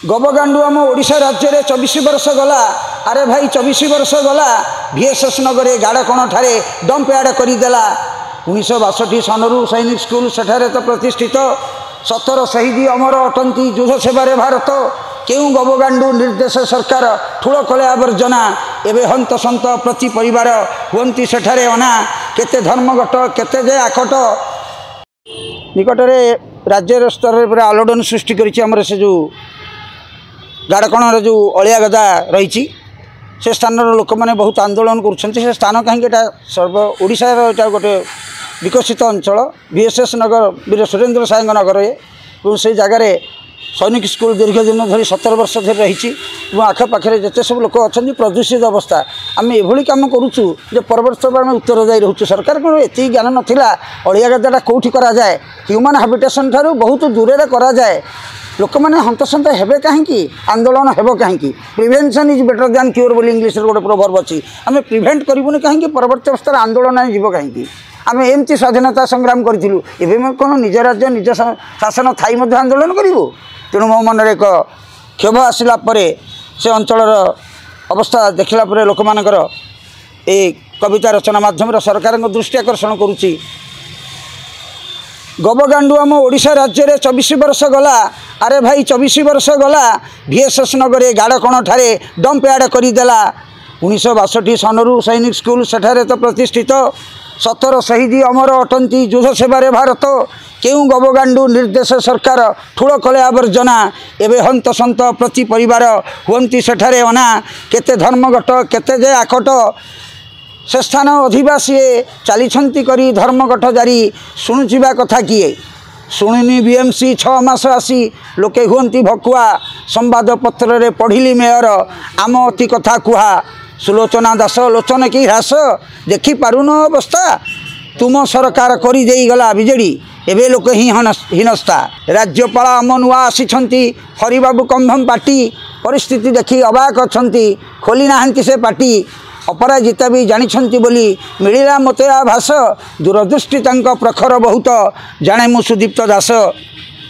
गबगांडू आम ओडिशा राज्य में 24 वर्ष गला। अरे भाई 24 वर्ष गला VSS नगर गाड़कण ठारे डंप यार्ड करदेला। 1962 सनरू सैनिक स्कूल सेठारे तो प्रतिष्ठित 17 शहीद अमर अटंती युद्ध सेवारे भारत। केउ गबगांडू निर्देश सरकार ठूल कले आवर्जना एवं हंतसंत प्रति परिवार हुंती सेठारे अना केते धर्मघट केते जे आकट निकटरे राज्य स्तर पर आलोड़न सृष्टि कर से जो गाड़कण जो अलिया गदा रही से स्थान लोक मैंने बहुत आंदोलन कर स्थान कहीं सर्व ओडिशार यहाँ गोटे विकसित अंचल VSS नगर वीर सुरेंद्र साय नगर से जगार सैनिक स्कूल दीर्घ दिन धरी 17 वर्ष धरी रही आखपाखे जिते सब लोक अच्छा प्रदूषित अवस्था आम एभली कम करुचु परवर्त आम उत्तरदायी रोचु। सरकार को ये ज्ञान नाला अलिया गदाटा कौटी कराए ह्यूमन हाबिटेशन ठारू बहुत दूर कराए लोक मैंने हंतसंत हेबे कहीं आंदोलन हेब कहीं prevention is better than cure बोली इंग्लिश गोटे प्रोवर्ब अच्छी आम प्रिभेन्ट करूँ कहीं परवर्त अवस्था आंदोलन जीव कहीं आम एमती स्वाधीनता संग्राम करूँ एवं कौन निज राज्य निज शासन थी आंदोलन करूँ। तेणु मो मन एक क्षोभ आसला से अंचल अवस्था देखला लोक मानकर ए कविता रचना माध्यम सरकार दृष्टि आकर्षण करुच्ची। गबगांडू आम ओडिशा राज्य में 24 वर्ष गला। अरे भाई 24 वर्ष गला VSS नगर गाड़कण ठारे डंप यार्ड करदेला। 1962 सनरू सैनिक स्कूल सेठारे तो प्रतिष्ठित 17 शहीद अमर अटंती युद्ध सेवारे भारत। केउ गबगांडू निर्देश सरकार ठूल कले आवर्जना एवं हंतसंत प्रति परिवार हुंती सेठारे अना केते धर्मघट केते जे आकट से स्थान अधिवासी चली करी धर्मघट जारी शुणुवा कथा किए शुणुनी BMC 6 मास आसी लोके हुंती भकुआ संवादपत्र रे पढ़िली मेयर आम अति कथा कुहा सुलोचना दास लोचन की ह्रास देखी पारुन अवस्था तुम सरकार करी देई गला बिजेडी एवं लोक हीनस्ता राज्यपाल आम नुआ आसी हरिबाबू कंभम पार्टी परिस्थिति देखी अबाक अच्छा खोली ना से पार्टी अपराजिता भी जानी बोली मिला मते आभास दूरदृष्टि प्रखर बहुत जाने मु सुदीप्त दास।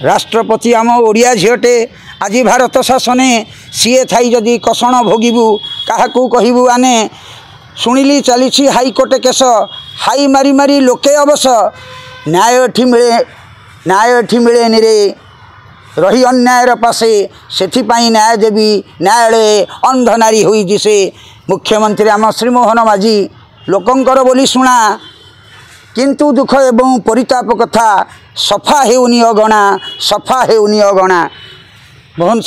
राष्ट्रपति आम ओडिया झीटे आज भारत शासने सीए थाई जदि कषण भोगबू क्या कहबू आने शुणिली चली हाईकोर्ट केस हाई मारी मारी लोके अवश न्याय एठी मिले रे रही अन्यायर पासे सेथिपाई न्याय देवी न्यायालय अंध नारी हुई दिसे। मुख्यमंत्री आम श्रीमोहन माझी लोकंकर बोली शुणा किंतु दुख एवं परिताप कथा सफा हेउनी अगणा। मोहन